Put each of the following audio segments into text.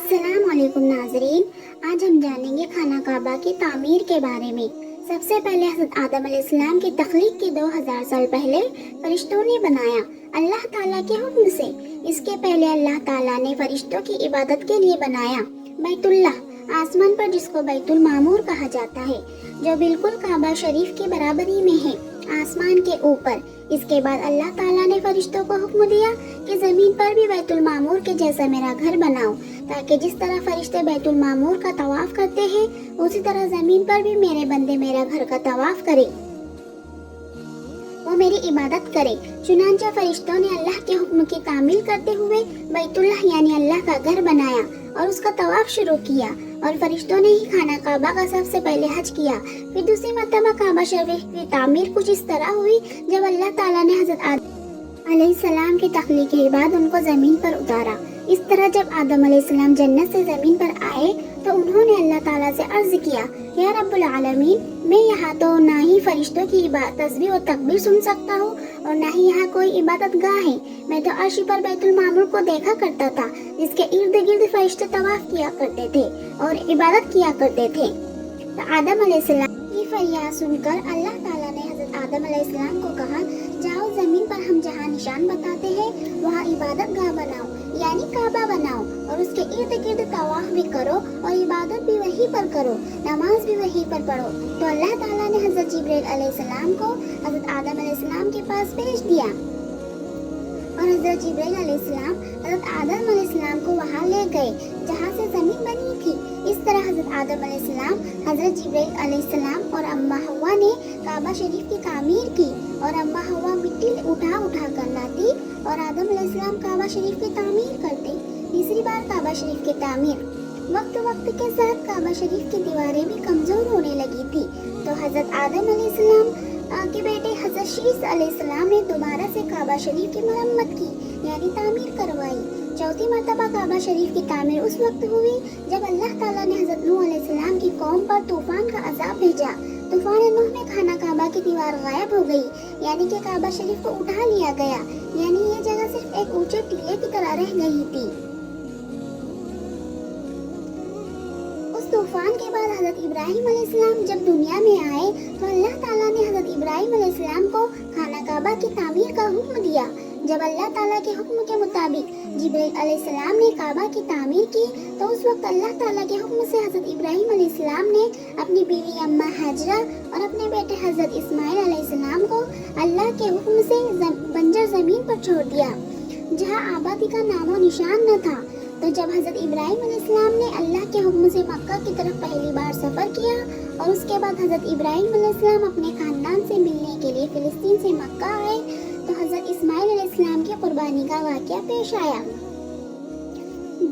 अस्सलाम वालेकुम नाजरीन। आज हम जानेंगे खाना काबा की तामीर के बारे में। सबसे पहले हज़रत आदम अलैहिस्सलाम की तख्लीक के 2000 साल पहले फरिश्तों ने बनाया अल्लाह ताला के हुक्म से। इसके पहले अल्लाह ताला ने फरिश्तों की इबादत के लिए बनाया बैतुल्लाह, आसमान पर जिसको बैतुल मामूर कहा जाता है, जो बिल्कुल काबा शरीफ की बराबरी में है, आसमान के ऊपर। इसके बाद अल्लाह ताला ने फरिश्तों को हुक्म दिया कि जमीन पर भी बैतुल मामूर के जैसा मेरा घर बनाओ, ताकि जिस तरह फरिश्ते बैतुल मामूर का तवाफ करते हैं, उसी तरह जमीन पर भी मेरे बंदे मेरा घर का तवाफ करें, वो मेरी इबादत करें। चुनांचे फरिश्तों ने अल्लाह के हुक्म की तामील करते हुए बैतुल्लाह यानी अल्लाह का घर बनाया और उसका तवाफ शुरू किया। और फरिश्तों ने ही खाना काबा का सबसे पहले हज किया। फिर दूसरी मर्तबा काबा शरीफ की तामीर कुछ इस तरह हुई, जब अल्लाह ताला ने हज़रत आदम अलैहिस्सलाम की तख्लीक के बाद उनको जमीन पर उतारा। इस तरह जब आदम अलैहिस्सलाम जन्नत से जमीन पर आए तो उन्होंने अल्लाह ताला से अर्ज किया, या रब्बुल आलमीन, मैं यहाँ तो ना ही फरिश्तों की तस्बीह और तकबीर सुन सकता हूँ और ना ही यहाँ कोई इबादत गाह है। मैं तो अर्श पर बैतुल मामूर को देखा करता था, जिसके इर्द गिर्द फरिश्ते तवाफ किया करते थे और इबादत किया करते थे। तो आदम अलैहिस्सलाम की फरियाद सुनकर अल्लाह ताला ने हज़रत आदम अलैहिस्सलाम को कहा, जाओ जमीन पर हम जहाँ निशान बताते हैं वहाँ इबादत गाह बनाओ यानी काबा बनाओ और उसके इर्द गिर्द तवाफ भी करो और इबादत भी वहीं पर करो, नमाज भी वहीं पर पढ़ो। तो अल्लाह ताला ने हज़रत जिब्रील अलैहिस्सलाम को हज़रत आदम अलैहिस्सलाम के पास भेज दिया और हज़रत जिब्रील अलैहिस्सलाम हज़रत आदम अलैहिस्सलाम को वहाँ ले गए जहाँ से ज़मीन बनी थी। इस तरह हज़रत आदम अलैहिस्सलाम, हज़रत जिब्रील अलैहिस्सलाम और अम्मा हव्वा ने काबा शरीफ की तामीर की और अम्मा हव्वा मिट्टी उठा उठा कर लाती और आदम अलैहिस्सलाम काबा शरीफ की तामीर करते। तीसरी बार काबा शरीफ की तामीर। वक्त वक्त के साथ काबा शरीफ की दीवारें भी कमज़ोर होने लगी थी, तो हज़रत आदम अलैहिस्सलाम के बेटे हज़रत शीस अलैहिस्सलाम ने दोबारा से काबा शरीफ की मरम्मत की यानी तामीर करवाई। चौथी मर्तबा काबा शरीफ की तामीर उस वक्त हुई जब अल्लाह ताला ने हज़रत नूह अलैहिस्सलाम की कौम पर तूफान का अजाब भेजा। तूफान नूह में खाना काबा की दीवार गायब हो गई, यानी कि काबा शरीफ को उठा लिया गया, यानी ये जगह सिर्फ एक ऊंचे टीले की तरह रह गई थी। उस तूफान के बाद हज़रत इब्राहिम अलैहिस्सलाम जब दुनिया में आए तो अल्लाह ताला ने हज़रत इब्राहिम अलैहिस्सलाम को खाना काबा की तामीर का हुक्म दिया। जब अल्लाह ताला के हुक्म के मुताबिक जिब्रील अलैहिस्सलाम ने काबा की तामीर की तो उस वक्त अल्लाह ताला के हुक्म से हज़रत इब्राहिम अलैहिस्सलाम ने अपनी बीवी अम्मा हाजरा और अपने बेटे हज़रत इस्माइल अलैहिस्सलाम को अल्लाह के हुक्म से बंजर ज़मीन पर छोड़ दिया, जहाँ आबादी का नामो निशान न था। तो जब हज़रत इब्राहिम अलैहिस्सलाम ने अल्लाह के हुक्म से मक्का की तरफ पहली बार सफ़र किया और उसके बाद हज़रत इब्राहिम अलैहिस्सलाम अपने ख़ानदान से मिलने के लिए फ़िलिस्तीन से मक्का आए तो हज़रत इस्माइल अलैहिस्सलाम की कुर्बानी का वाक़या पेश आया।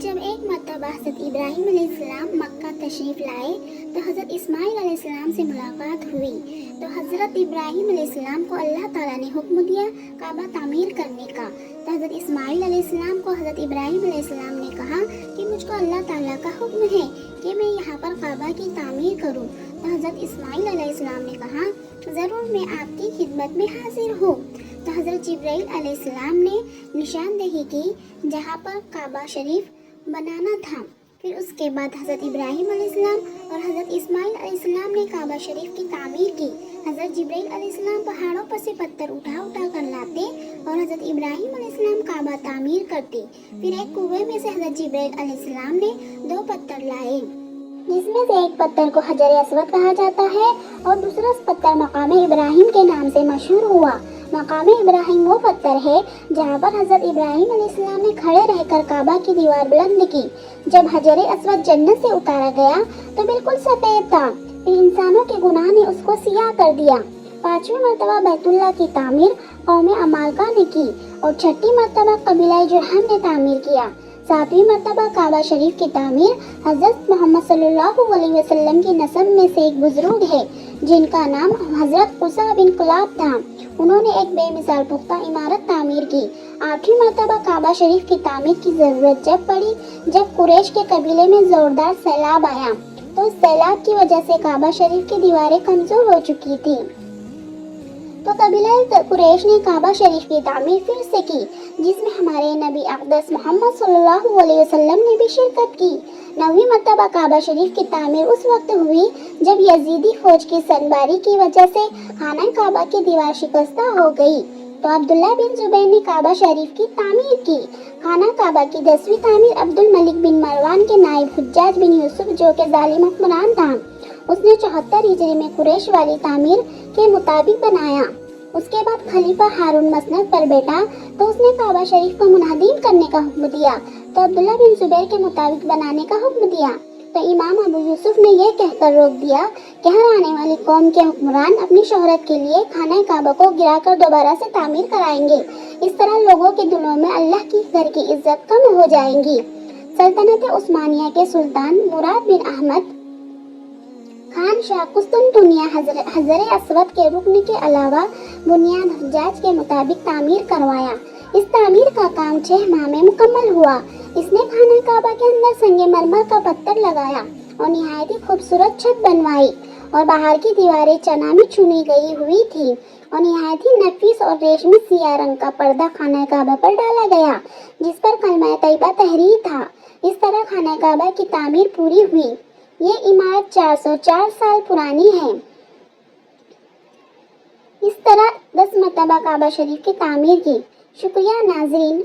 जब एक मर्तबा हज़रत इब्राहिम अलैहिस्सलाम मक्का तशरीफ़ लाए तो हज़रत इस्माइल अलैहिस्सलाम से मुलाकात हुई। तो हज़रत इब्राहिम अलैहिस्सलाम को अल्लाह ताला ने हुक्म दिया काबा तामीर करने का। तो हज़रत इस्माइल अलैहिस्सलाम को हज़रत इब्राहिम अलैहिस्सलाम ने कहा कि मुझको अल्लाह ताला का हुक्म है कि मैं यहाँ पर काबा की तामीर करूँ। तो हज़रत इस्माइल अलैहिस्सलाम ने कहा, ज़रूर मैं आपकी खिदमत में हाजिर हूँ। तो हज़रत जिब्रील अलैहिस्सलाम ने निशानदेही की जहाँ पर काबा शरीफ बनाना था। फिर उसके बाद हज़रत इब्राहिम अलैहिस्सलाम और हज़रत इस्माइल अलैहिस्सलाम ने काबा शरीफ की तामीर की। हज़रत जिब्रील अलैहिस्सलाम पहाड़ों पर से पत्थर उठा उठा कर लाते और हज़रत इब्राहिम अलैहिस्सलाम काबा तामीर करते। फिर एक कुएं में से हज़रत जिब्रील अलैहिस्सलाम ने 2 पत्थर लाए, जिसमें से एक पत्थर को हजर अस्वद कहा जाता है और दूसरा पत्थर मकाम इब्राहिम के नाम से मशहूर हुआ। मकाम इब्राहिम वो पत्थर है जहाँ पर हज़रत इब्राहिम अलैहिस्सलाम ने खड़े रहकर काबा की दीवार बुलंद की। जब हजर अस्वद जन्नत से उतारा गया तो बिल्कुल सफ़ेद था, फिर इंसानों के गुनाह ने उसको सियाह कर दिया। 5वीं मर्तबा बैतुल्लाह की तामीर कौम अमालका ने की और 6ठी मर्तबा कबीला जुरहम ने तामीर किया। 7वीं मर्तबा काबा शरीफ की तामीर हज़रत मोहम्मद सल्लल्लाहु अलैहि वसल्लम की नस्ब में से एक बुजुर्ग है जिनका नाम हज़रत कुसा बिन कुलाब था। उन्होंने एक बेमिसाल पुख्ता इमारत तामीर की। 8वीं मर्तबा काबा शरीफ की तामीर की ज़रूरत जब पड़ी जब कुरैश के कबीले में ज़ोरदार सैलाब आया, तो इस सैलाब की वजह से काबा शरीफ की दीवारें कमज़ोर हो चुकी थी। تو قبیلہ قریش نے کعبہ شریف کی تعمیر پھر سے کی، جس میں ہمارے نبی اقدس محمد صلی اللہ علیہ وسلم نے بھی شرکت کی۔ 9ویں مرتبہ کعبہ شریف کی تعمیر اس وقت ہوئی جب یزیدی فوج کی سنباری کی وجہ سے خانہ کعبہ کی دیوار شکستہ ہو گئی، تو عبداللہ بن زبیر نے کعبہ شریف کی تعمیر کی۔ خانہ کعبہ کی 10ویں تعمیر عبد الملک بن مروان کے نائب حجاج بن یوسف جو کہ ظالم حکمران تھا، اس نے 74 ہجری میں قریش والی تعمیر کے مطابق بنایا۔ اس کے بعد خلیفہ ہارون مسند پر بیٹھا تو اس نے کعبہ شریف کو منہدم کرنے کا حکم دیا، تو عبداللہ بن زبیر کے مطابق بنانے کا حکم دیا، تو امام ابو یوسف نے یہ کہہ کر روک دیا کہ ہر آنے والی قوم کے حکمران اپنی شہرت کے لیے خانہ کعبہ کو گرا کر دوبارہ سے تعمیر کرائیں گے، اس طرح لوگوں کے دلوں میں اللہ کی گھر کی عزت کم ہو جائیں گی۔ سلطنت عثمانیہ کے سلطان مراد بن احمد خان شاہ قسطنطنیہ حجر اسود کے رکن کے علاوہ بنیاد حجاج کے مطابق تعمیر کروایا۔ اس تعمیر کا کام 6 ماہ میں مکمل ہوا۔ اس نے خانہ کعبہ کے اندر سنگ مرمر کا پتھر لگایا اور نہایت ہی خوبصورت چھت بنوائی، اور باہر کی دیواریں چنا میں چنی گئی ہوئی تھی، اور نہایت ہی نفیس اور ریشمی سیاہ رنگ کا پردہ خانہ کعبہ پر ڈالا گیا جس پر کلمہ طیبہ تحریر تھا۔ اس طرح خانہ کعبہ کی تعمیر پوری ہوئی۔ یہ عمارت 404 سال پرانی ہے۔ اس طرح 10 مرتبہ کعبہ شریف کی تعمیر کی۔ شکریہ ناظرین،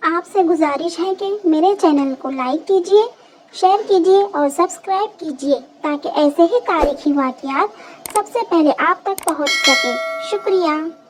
آپ سے گزارش ہے کہ میرے چینل کو لائک کیجیے، شیئر کیجیے اور سبسکرائب کیجیے تاکہ ایسے ہی تاریخی واقعات سب سے پہلے آپ تک پہنچ سکیں۔ شکریہ۔